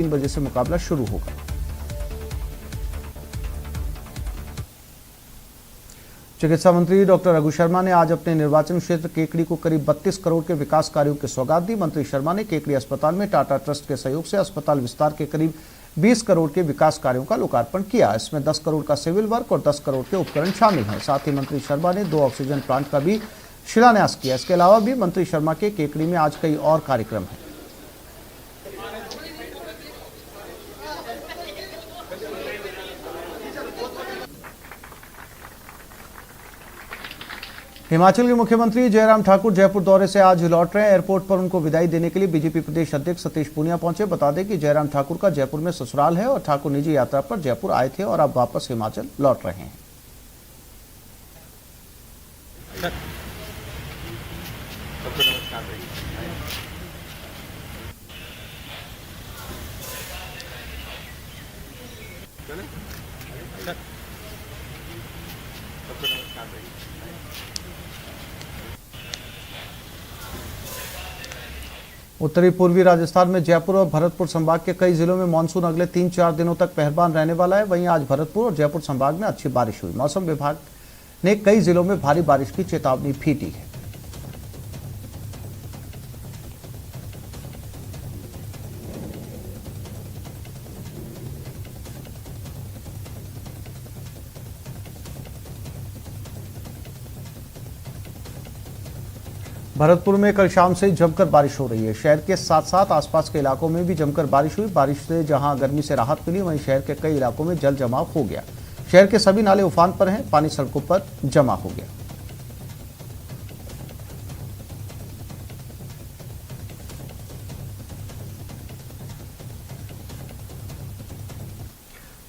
3 बजे से मुकाबला शुरू होगा। चिकित्सा मंत्री डॉक्टर रघु शर्मा ने आज अपने निर्वाचन क्षेत्र केकड़ी को करीब 32 करोड़ के विकास कार्यों की सौगात दी। मंत्री शर्मा ने केकड़ी अस्पताल में टाटा ट्रस्ट के सहयोग से अस्पताल विस्तार के करीब 20 करोड़ के विकास कार्यों का लोकार्पण किया। इसमें 10 करोड़ का सिविल वर्क और 10 करोड़ के उपकरण शामिल हैं। साथ ही मंत्री शर्मा ने 2 ऑक्सीजन प्लांट का भी शिलान्यास किया। इसके अलावा भी मंत्री शर्मा के केकड़ी में आज कई और कार्यक्रम हैं। हिमाचल के मुख्यमंत्री जयराम ठाकुर जयपुर दौरे से आज लौट रहे हैं। एयरपोर्ट पर उनको विदाई देने के लिए बीजेपी प्रदेश अध्यक्ष सतीश पूनिया पहुंचे। बता दें कि जयराम ठाकुर का जयपुर में ससुराल है और ठाकुर निजी यात्रा पर जयपुर आए थे और अब वापस हिमाचल लौट रहे हैं। उत्तरी पूर्वी राजस्थान में जयपुर और भरतपुर संभाग के कई जिलों में मानसून अगले 3-4 दिनों तक मेहरबान रहने वाला है। वहीं आज भरतपुर और जयपुर संभाग में अच्छी बारिश हुई। मौसम विभाग ने कई जिलों में भारी बारिश की चेतावनी भी दी है। भरतपुर में कल शाम से जमकर बारिश हो रही है। शहर के साथ साथ आसपास के इलाकों में भी जमकर बारिश हुई। बारिश से जहां गर्मी से राहत मिली, वहीं शहर के कई इलाकों में जल जमाव हो गया। शहर के सभी नाले उफान पर हैं, पानी सड़कों पर जमा हो गया।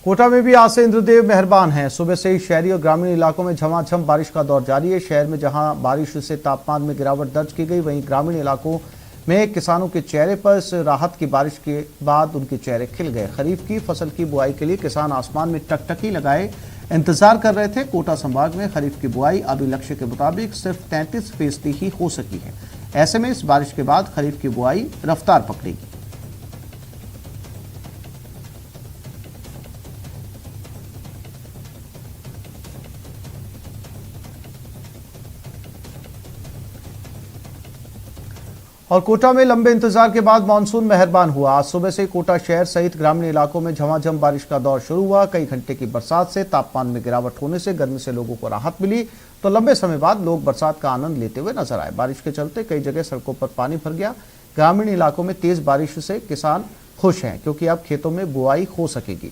कोटा में भी आज से इंद्रदेव मेहरबान हैं। सुबह से ही शहरी और ग्रामीण इलाकों में झमाझम बारिश का दौर जारी है। शहर में जहां बारिश से तापमान में गिरावट दर्ज की गई, वहीं ग्रामीण इलाकों में किसानों के चेहरे पर इस राहत की बारिश के बाद उनके चेहरे खिल गए। खरीफ की फसल की बुआई के लिए किसान आसमान में टकटकी लगाए इंतजार कर रहे थे। कोटा संभाग में खरीफ की बुआई अभी लक्ष्य के मुताबिक सिर्फ 33% ही हो सकी है। ऐसे में इस बारिश के बाद खरीफ की बुआई रफ्तार पकड़ेगी। और कोटा में लंबे इंतजार के बाद मानसून मेहरबान हुआ। आज सुबह से कोटा शहर सहित ग्रामीण इलाकों में झमाझम बारिश का दौर शुरू हुआ। कई घंटे की बरसात से तापमान में गिरावट होने से गर्मी से लोगों को राहत मिली, तो लंबे समय बाद लोग बरसात का आनंद लेते हुए नजर आए। बारिश के चलते कई जगह सड़कों पर पानी भर गया। ग्रामीण इलाकों में तेज बारिश से किसान खुश हैं, क्योंकि अब खेतों में बुआई हो सकेगी।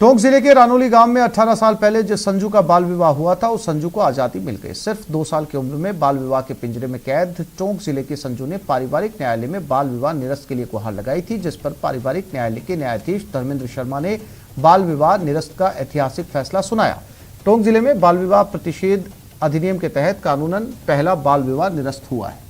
टोंक जिले के रानोली गांव में 18 साल पहले जिस संजू का बाल विवाह हुआ था, उस संजू को आजादी मिल गई। सिर्फ 2 साल की उम्र में बाल विवाह के पिंजरे में कैद टोंक जिले के संजू ने पारिवारिक न्यायालय में बाल विवाह निरस्त के लिए गुहार लगाई थी, जिस पर पारिवारिक न्यायालय के न्यायाधीश धर्मेंद्र शर्मा ने बाल विवाह निरस्त का ऐतिहासिक फैसला सुनाया। टोंक जिले में बाल विवाह प्रतिषेध अधिनियम के तहत कानूनन पहला बाल विवाह निरस्त हुआ है।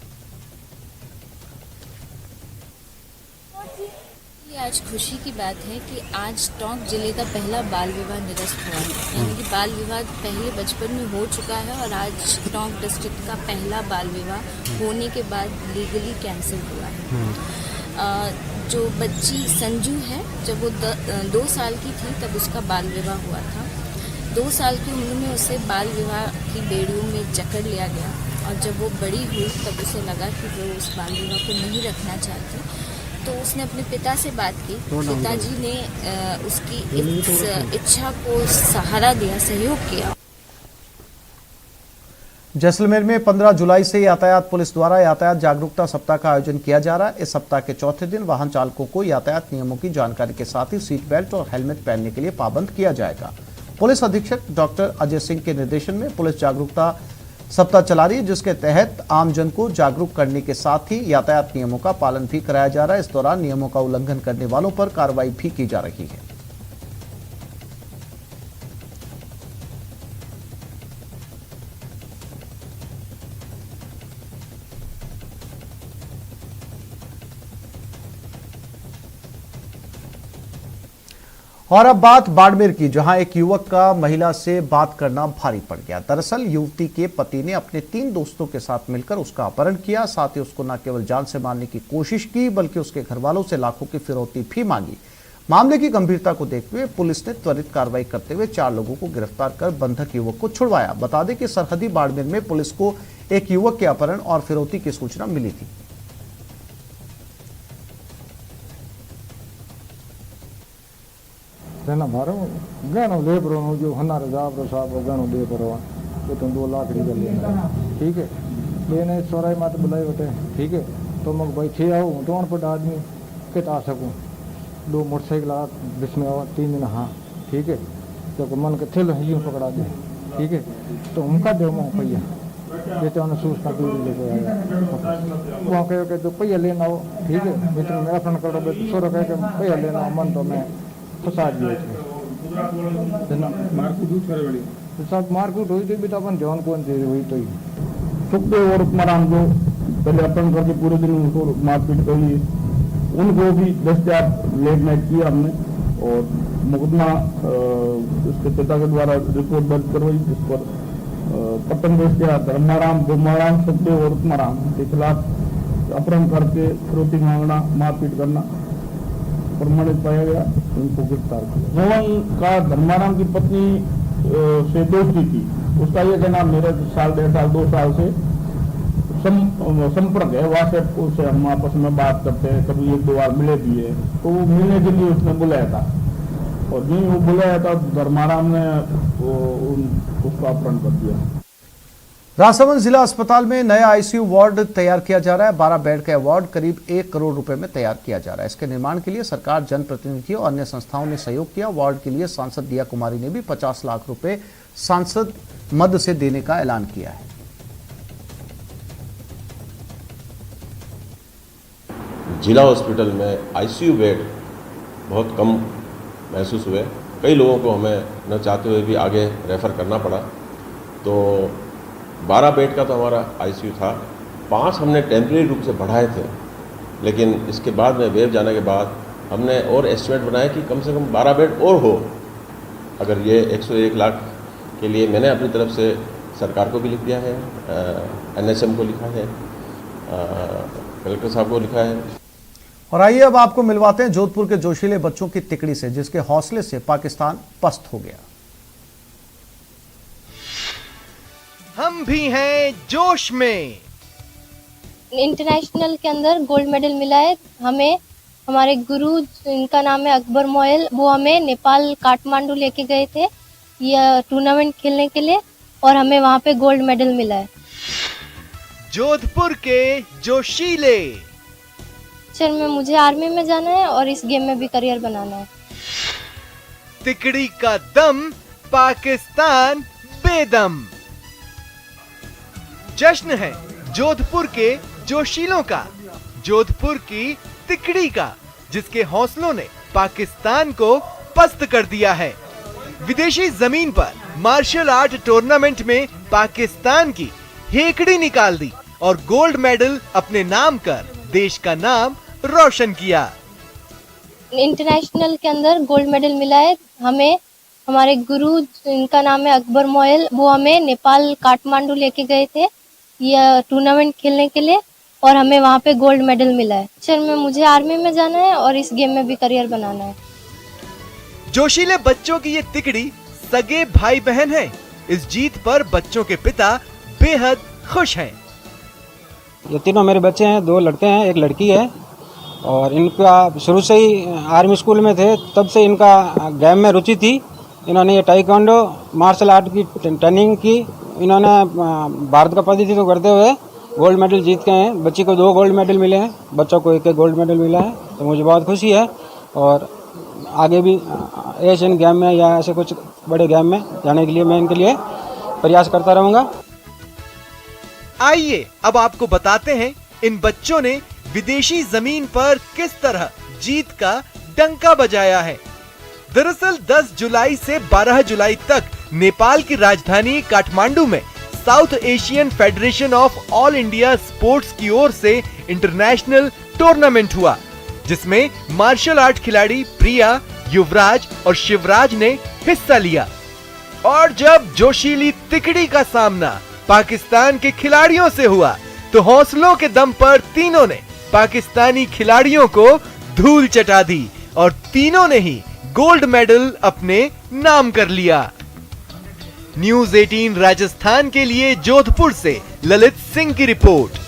आज खुशी की बात है कि आज टोंक जिले का पहला बाल विवाह निरस्त हुआ है। यानी कि बाल विवाह पहले बचपन में हो चुका है और आज टोंक डिस्ट्रिक्ट का पहला बाल विवाह होने के बाद लीगली कैंसिल हुआ है। जो बच्ची संजू है, जब वो 2 साल की थी तब उसका बाल विवाह हुआ था। 2 साल की उम्र में उसे बाल विवाह की बेड़ियों में जकड़ लिया गया और जब वो बड़ी हुई तब उसे लगा कि वो उस बाल विवाह को नहीं रखना चाहती, तो उसने अपने पिता से बात की। पिताजी ने उसकी इस इच्छा को सहारा दिया, सहयोग किया। जैसलमेर में 15 जुलाई से यातायात पुलिस द्वारा यातायात जागरूकता सप्ताह का आयोजन किया जा रहा है। इस सप्ताह के चौथे दिन वाहन चालकों को यातायात नियमों की जानकारी के साथ ही सीट बेल्ट और हेलमेट पहनने के लिए पाबंद किया जाएगा। पुलिस अधीक्षक डॉक्टर अजय सिंह के निर्देशन में पुलिस जागरूकता सप्ताह चला रही है, जिसके तहत आमजन को जागरूक करने के साथ ही यातायात नियमों का पालन भी कराया जा रहा है। इस दौरान नियमों का उल्लंघन करने वालों पर कार्रवाई भी की जा रही है। और अब बात बाड़मेर की, जहां एक युवक का महिला से बात करना भारी पड़ गया। दरअसल युवती के पति ने अपने 3 दोस्तों के साथ मिलकर उसका अपहरण किया, साथ ही उसको न केवल जान से मारने की कोशिश की बल्कि उसके घर वालों से लाखों की फिरौती भी मांगी। मामले की गंभीरता को देखते हुए पुलिस ने त्वरित कार्रवाई करते हुए 4 लोगों को गिरफ्तार कर बंधक युवक को छुड़वाया। बता दें कि सरहदी बाड़मेर में पुलिस को एक युवक के अपहरण और फिरौती की सूचना मिली थी। तेना मारो गहनो ले पर जो हनार जाब साहब गहनो दे पर वो तुम 2 लाख कर लेना, ठीक है। लेने सोराई मत बुलाई बटे, ठीक है। तो मैं भाई छे आओ तो पर आदमी किता सकूं 2 मोटरसाइकिल जिसमें और 3 दिन, हाँ ठीक है। तो मन के थे यूँ पकड़ा दे, ठीक है। तो उनका दे मैं भैया बेटे उन्हें सूचना दूरी लेके आया वहाँ कह के तो भैया लेना हो, ठीक है। मित्र मेरा फोन करो सोरा कह के भैया लेना हो, मन तो मैं फंसा दिए सब मारकूट हुई थी बेटा अपन ध्यान कौन से हुई तो सुखदेव और मराम जो पहले अपन करके पूरे दिन उनको मारपीट करी, उनको भी दस्तयाब लेट नाइट किया हमने और मुकदमा उसके पिता के द्वारा रिपोर्ट दर्ज करवाई, जिस पर पतन दस्तिया धर्माराम गोमाराम सुखदेव और मराम के खिलाफ अपहरण करके फिरौती मांगना मारपीट करना प्रमाणित पाया गया, उनको गिरफ्तार किया। मोहन का धर्माराम की पत्नी से दोस्ती थी, उसका ये कहना मेरे 1.5 साल 2 साल से संपर्क है, व्हाट्सएप से हम आपस में बात करते हैं, कभी 1-2 बार मिले भी है। तो वो मिलने के लिए उसने बुलाया था और नहीं वो बुलाया था धर्माराम ने उसका अपहरण कर दिया। राजसमंद जिला अस्पताल में नया आईसीयू वार्ड तैयार किया जा रहा है। 12 बेड का वार्ड करीब 1 करोड़ रुपए में तैयार किया जा रहा है। इसके निर्माण के लिए सरकार, जनप्रतिनिधियों और अन्य संस्थाओं ने सहयोग किया। वार्ड के लिए सांसद दिया कुमारी ने भी 50 लाख रुपए सांसद मद से देने का ऐलान किया है। जिला हॉस्पिटल में आईसीयू बेड बहुत कम महसूस हुए, कई लोगों को हमें न चाहते हुए भी आगे रेफर करना पड़ा। तो 12 बेड का तो हमारा आईसीयू था, 5 हमने टेम्परेरी रूप से बढ़ाए थे, लेकिन इसके बाद में वेव जाने के बाद हमने और एस्टिमेट बनाया कि कम से कम 12 बेड और हो। अगर ये 101 लाख के लिए मैंने अपनी तरफ से सरकार को भी लिख दिया है, एनएचएम को लिखा है, कलेक्टर साहब को लिखा है। और आइए अब आपको मिलवाते हैं जोधपुर के जोशीले बच्चों की तिकड़ी से, जिसके हौसले से पाकिस्तान पस्त हो गया। हम भी हैं जोश में। इंटरनेशनल के अंदर गोल्ड मेडल मिला है हमें। हमारे गुरु, इनका नाम है अकबर मोयल, वो हमें नेपाल काठमांडू लेके गए थे यह टूर्नामेंट खेलने के लिए और हमें वहाँ पे गोल्ड मेडल मिला है। जोधपुर के जोशीले। सर में मुझे आर्मी में जाना है और इस गेम में भी करियर बनाना है। तिकड़ी का दम, पाकिस्तान बेदम। जश्न है जोधपुर के जोशीलों का, जोधपुर की तिकड़ी का, जिसके हौसलों ने पाकिस्तान को पस्त कर दिया है। विदेशी जमीन पर मार्शल आर्ट टूर्नामेंट में पाकिस्तान की हेकड़ी निकाल दी और गोल्ड मेडल अपने नाम कर देश का नाम रोशन किया। इंटरनेशनल के अंदर गोल्ड मेडल मिला है हमें। हमारे गुरु, इनका नाम है अकबर मोयल, वो हमें नेपाल काठमांडू लेके गए थे यह टूर्नामेंट खेलने के लिए और हमें वहाँ पे गोल्ड मेडल मिला है। सर में मुझे आर्मी में जाना है और इस गेम में भी करियर बनाना है। जोशीले बच्चों की ये तिकड़ी सगे भाई बहन है। इस जीत पर बच्चों के पिता बेहद खुश हैं। ये तीनों मेरे बच्चे हैं, 2 लड़के हैं, 1 लड़की है और इनका शुरू से ही आर्मी स्कूल में थे, तब से इनका गेम में रुचि थी। इन्होंने ये टाइकोंडो मार्शल आर्ट की ट्रेनिंग की। इन्होंने भारत का प्रतिनिधित्व करते हुए गोल्ड मेडल जीत गए हैं। बच्ची को 2 गोल्ड मेडल मिले हैं, बच्चों को 1 गोल्ड मेडल मिला है, तो मुझे बहुत खुशी है। और आगे भी एशियन गेम में या ऐसे कुछ बड़े गेम में जाने के लिए मैं इनके लिए प्रयास करता रहूँगा। आइए अब आपको बताते हैं इन बच्चों ने विदेशी जमीन पर किस तरह जीत का डंका बजाया है। दरअसल 10 जुलाई से 12 जुलाई तक नेपाल की राजधानी काठमांडू में south Asian federation of all India sports की ओर से इंटरनेशनल टूर्नामेंट हुआ, जिसमें मार्शल आर्ट खिलाड़ी प्रिया युवराज और शिवराज ने हिस्सा लिया। और जब जोशीली तिकड़ी का सामना पाकिस्तान के खिलाड़ियों से हुआ तो हौसलों के दम पर तीनों ने पाकिस्तानी खिलाड़ियों को धूल चटा दी और तीनों ने ही गोल्ड मेडल अपने नाम कर लिया। न्यूज़ 18 राजस्थान के लिए जोधपुर से ललित सिंह की रिपोर्ट।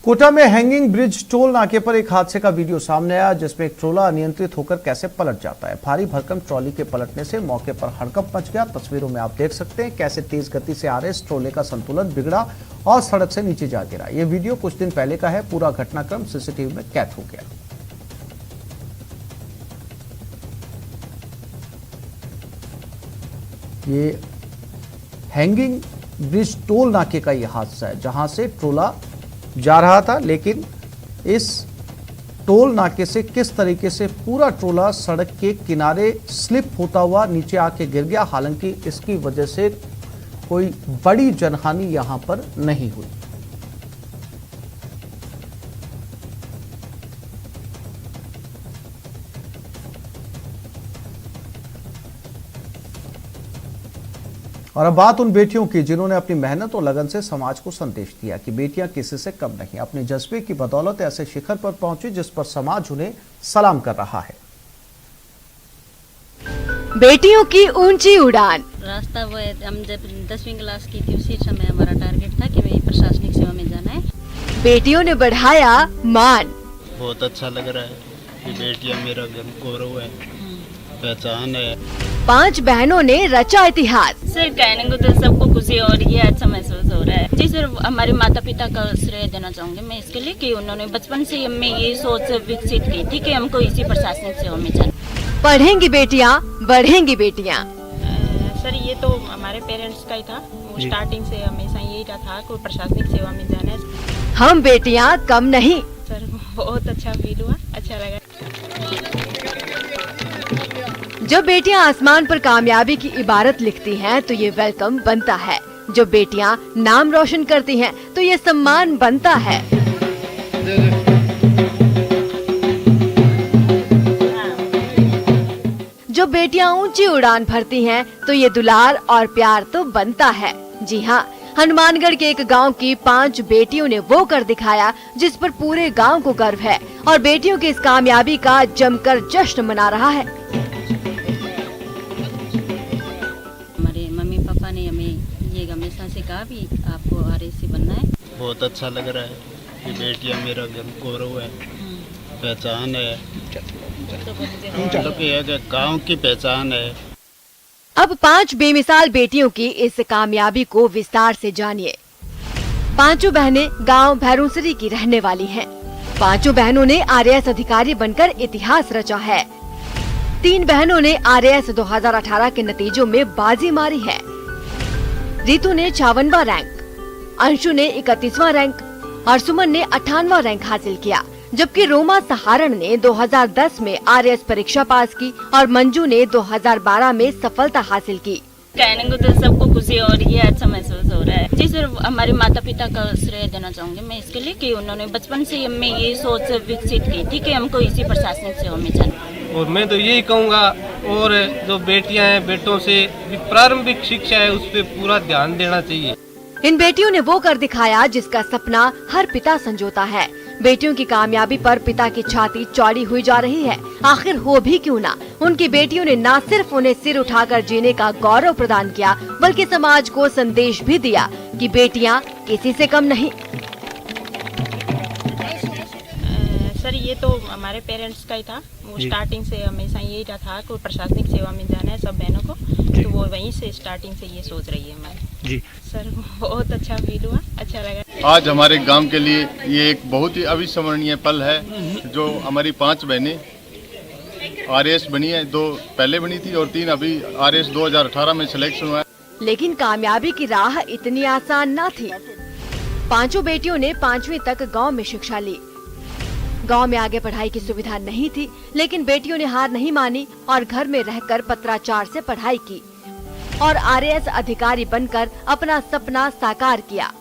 कोटा में हैंगिंग ब्रिज टोल नाके पर एक हादसे का वीडियो सामने आया, जिसमें एक ट्रोला अनियंत्रित होकर कैसे पलट जाता है। भारी भरकम ट्रॉली के पलटने से मौके पर हड़कंप मच गया। तस्वीरों में आप देख सकते हैं कैसे तेज गति से आ रहे इस ट्रोले का संतुलन बिगड़ा और सड़क से नीचे जा गिरा। यह वीडियो कुछ दिन पहले का है। पूरा घटनाक्रम सीसीटीवी में कैद हो गया। ये हैंगिंग ब्रिज टोल नाके का यह हादसा है, जहां से ट्रोला जा रहा था, लेकिन इस टोल नाके से किस तरीके से पूरा ट्रोला सड़क के किनारे स्लिप होता हुआ नीचे आके गिर गया। हालांकि इसकी वजह से कोई बड़ी जनहानि यहां पर नहीं हुई। और अब बात उन बेटियों की जिन्होंने अपनी मेहनत और लगन से समाज को संदेश दिया कि बेटियां किसी से कम नहीं। अपने जज्बे की बदौलत ऐसे शिखर पर पहुंची जिस पर समाज उन्हें सलाम कर रहा है। बेटियों की ऊंची उड़ान। रास्ता वो है, हम जब 10वीं क्लास की थी उसी समय हमारा टारगेट था कि भाई प्रशासनिक सेवा में जाना है। बेटियों ने बढ़ाया मान। बहुत अच्छा लग रहा है कि बेटियां मेरा गौरव है, पहचान है। 5 बहनों ने रचा इतिहास। सर कहने को तो सबको खुशी हो रही है, अच्छा महसूस हो रहा है जी। सर हमारे माता पिता का श्रेय देना चाहूंगी मैं इसके लिए कि उन्होंने बचपन से हमें ये सोच विकसित की थी कि हमको इसी प्रशासनिक सेवा में जाना। पढ़ेंगी बेटियां, बढ़ेंगी बेटियां। सर ये तो हमारे पेरेंट्स का ही था, वो स्टार्टिंग से हमेशा यही था कि प्रशासनिक सेवा में जाना है। हम बेटियां कम नहीं। सर बहुत अच्छा फील हुआ, अच्छा लगा। जब बेटियां आसमान पर कामयाबी की इबारत लिखती हैं तो ये वेलकम बनता है। जब बेटियां नाम रोशन करती हैं तो ये सम्मान बनता है। जब बेटियां ऊंची उड़ान भरती हैं तो ये दुलार और प्यार तो बनता है। जी हाँ, हनुमानगढ़ के एक गांव की 5 बेटियों ने वो कर दिखाया जिस पर पूरे गांव को गर्व है और बेटियों की इस कामयाबी का जमकर जश्न मना रहा है। हमारे मम्मी पापा ने हमें ये हमेशा से कहा भी आपको आरएससी बनना है। बहुत अच्छा लग रहा है कि बेटियां मेरा गौरव है, पहचान है, मतलब ये गांव की पहचान है। अब 5 बेमिसाल बेटियों की इस कामयाबी को विस्तार से जानिए। 5 बहनें गांव भैरूसरी की रहने वाली हैं। 5 बहनों ने आरएएस अधिकारी बनकर इतिहास रचा है। 3 बहनों ने आरएएस 2018 के नतीजों में बाजी मारी है। रितु ने 56वां रैंक, अंशु ने 31वां रैंक और सुमन ने 98वां रैंक हासिल किया, जबकि रोमा सहारण ने 2010 में आरएएस परीक्षा पास की और मंजू ने 2012 में सफलता हासिल की। कहने को तो सबको खुशी हो रही है, अच्छा महसूस हो रहा है जी। सर हमारे माता पिता का श्रेय देना चाहूंगी मैं इसके लिए कि उन्होंने बचपन से हमें ये सोच विकसित की थी कि हमको इसी प्रशासनिक सेवा में जाना। और मैं तो यही कहूँगा, और जो बेटियां हैं बेटों से प्रारंभिक शिक्षा है उस पर पूरा ध्यान देना चाहिए। इन बेटियों ने वो कर दिखाया जिसका सपना हर पिता संजोता है। बेटियों की कामयाबी पर पिता की छाती चौड़ी हुई जा रही है। आखिर हो भी क्यों ना, उनकी बेटियों ने न सिर्फ उन्हें सिर उठाकर जीने का गौरव प्रदान किया, बल्कि समाज को संदेश भी दिया कि बेटियां किसी से कम नहीं। सर ये तो हमारे पेरेंट्स का ही था, वो स्टार्टिंग से हमेशा यही था कि प्रशासनिक सेवा में जाना है सब बहनों को, तो वो वहीं से स्टार्टिंग से ये सोच रही है हमारी जी। सर बहुत अच्छा फील हुआ, अच्छा लगा। आज हमारे गांव के लिए ये एक बहुत ही अविस्मरणीय पल है, जो हमारी 5 बहनें आरएएस बनी है। 2 पहले बनी थी और 3 अभी आरएएस 2018 में सिलेक्शन हुआ है। लेकिन कामयाबी की राह इतनी आसान न थी। 5 बेटियों ने 5वीं तक गांव में शिक्षा ली। गांव में आगे पढ़ाई की सुविधा नहीं थी, लेकिन बेटियों ने हार नहीं मानी और घर में रहकर पत्राचार से पढ़ाई की और आरएएस अधिकारी बनकर अपना सपना साकार किया।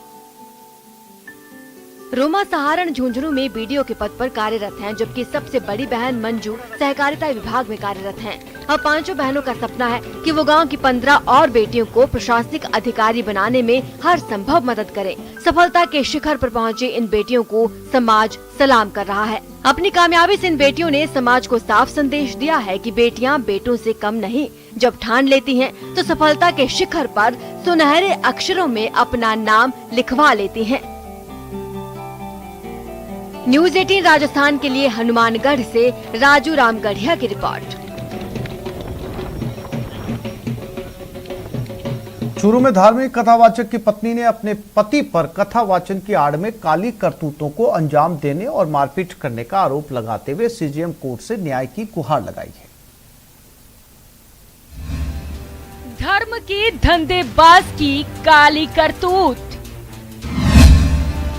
रोमा सहारण झुंझुनू में बीडीओ के पद पर कार्यरत हैं, जबकि सबसे बड़ी बहन मंजू सहकारिता विभाग में कार्यरत हैं। अब पांचों बहनों का सपना है कि वो गांव की 15 और बेटियों को प्रशासनिक अधिकारी बनाने में हर संभव मदद करें। सफलता के शिखर पर पहुंचे इन बेटियों को समाज सलाम कर रहा है। अपनी कामयाबी से इन बेटियों ने समाज को साफ संदेश दिया है कि बेटियां बेटों से कम नहीं। जब ठान लेती हैं, तो सफलता के शिखर पर सुनहरे अक्षरों में अपना नाम लिखवा लेती हैं। न्यूज़ 18 राजस्थान के लिए हनुमानगढ़ से राजू रामगढ़िया की रिपोर्ट। चूरू में धार्मिक कथावाचक की पत्नी ने अपने पति पर कथावाचन की आड़ में काली करतूतों को अंजाम देने और मारपीट करने का आरोप लगाते हुए सीजेएम कोर्ट से न्याय की गुहार लगाई है। धर्म के धंधेबाज की काली करतूत,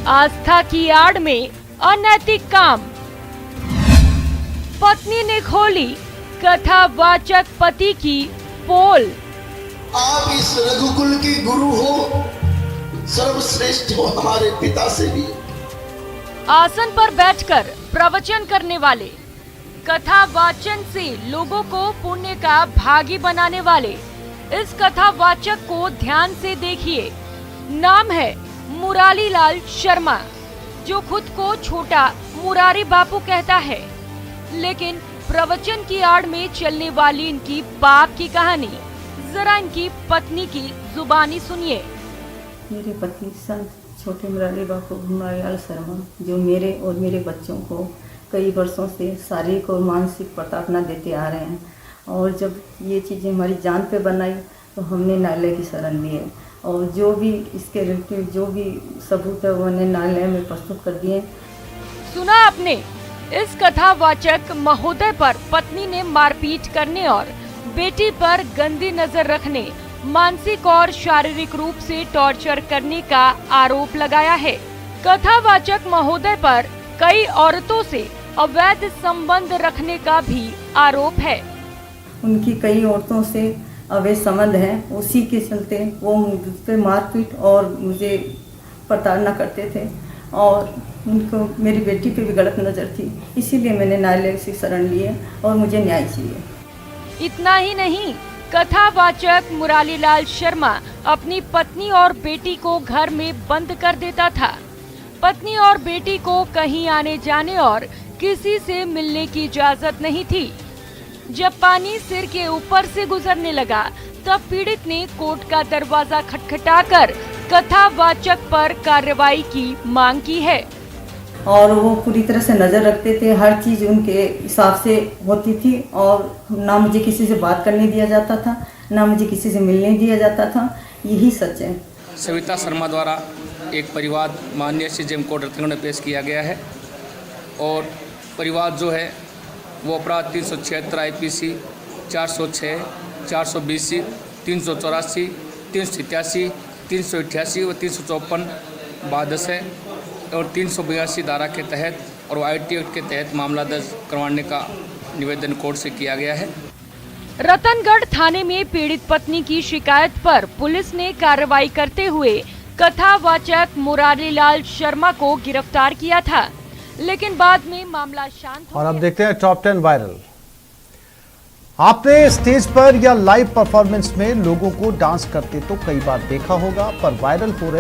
आस्था की आड़ में अनैतिक काम। पत्नी ने खोली कथावाचक पति की पोल। आप इस रघुकुल की गुरु हो, सर्वश्रेष्ठ हो हमारे पिता से भी। आसन पर बैठकर प्रवचन करने वाले, कथावाचन से लोगों को पुण्य का भागी बनाने वाले इस कथावाचक को ध्यान से देखिए। नाम है मुरारी लाल शर्मा, जो खुद को छोटा मुरारी बापू कहता है, लेकिन प्रवचन की आड़ में चलने वाली इनकी पाप की कहानी जरा इनकी पत्नी की जुबानी सुनिए। मेरे पति संत छोटे मुरारी बापू मुरारी लाल शर्मा, जो मेरे और मेरे बच्चों को कई वर्षों से शारीरिक और मानसिक प्रताड़ना देते आ रहे हैं, और जब ये चीज़ें हमारी जान पे बनाई तो हमने न्यायालय की शरण ली है, और जो भी इसके रिलेटेड जो भी सबूत है वो हमने न्यायालय में प्रस्तुत कर दिए। सुना आपने, इस कथावाचक महोदय पर पत्नी ने मारपीट करने और बेटी पर गंदी नजर रखने, मानसिक और शारीरिक रूप से टॉर्चर करने का आरोप लगाया है। कथावाचक महोदय पर कई औरतों से अवैध संबंध रखने का भी आरोप है। उनकी कई औरतों से अवैध संबंध है, उसी के चलते वो मुझ पे मारपीट और मुझे प्रताड़ना करते थे, और उनको मेरी बेटी पे भी गलत नज़र थी। इसीलिए मैंने न्यायालय से शरण ली है और मुझे न्याय चाहिए। इतना ही नहीं, कथावाचक मुरारी लाल शर्मा अपनी पत्नी और बेटी को घर में बंद कर देता था। पत्नी और बेटी को कहीं आने जाने और किसी से मिलने की इजाजत नहीं थी। जब पानी सिर के ऊपर से गुजरने लगा, तब पीड़ित ने कोर्ट का दरवाजा खटखटाकर कथावाचक पर कार्रवाई की मांग की है। और वो पूरी तरह से नज़र रखते थे, हर चीज़ उनके हिसाब से होती थी, और ना मुझे किसी से बात करने दिया जाता था, ना मुझे किसी से मिलने दिया जाता था। यही सच है। सविता शर्मा द्वारा एक परिवाद माननीय सीजेएम कोर्ट रतनगढ़ में पेश किया गया है, और परिवाद जो है वो अपराध 376 IPC 406, 420, 384, 387, 388 और 354 बादस है, और 382 धारा के तहत और IT एक्ट के तहत मामला दर्ज करवाने का निवेदन कोर्ट से किया गया है। रतनगढ़ थाने में पीड़ित पत्नी की शिकायत पर पुलिस ने कार्रवाई करते हुए कथावाचक मुरारी लाल शर्मा को गिरफ्तार किया था, लेकिन बाद में मामला शांत हो। और अब देखते हैं टॉप 10 वायरल। आपने स्टेज पर या लाइव परफॉर्मेंस में लोगों को डांस करते तो कई बार देखा होगा, पर वायरल हो रहे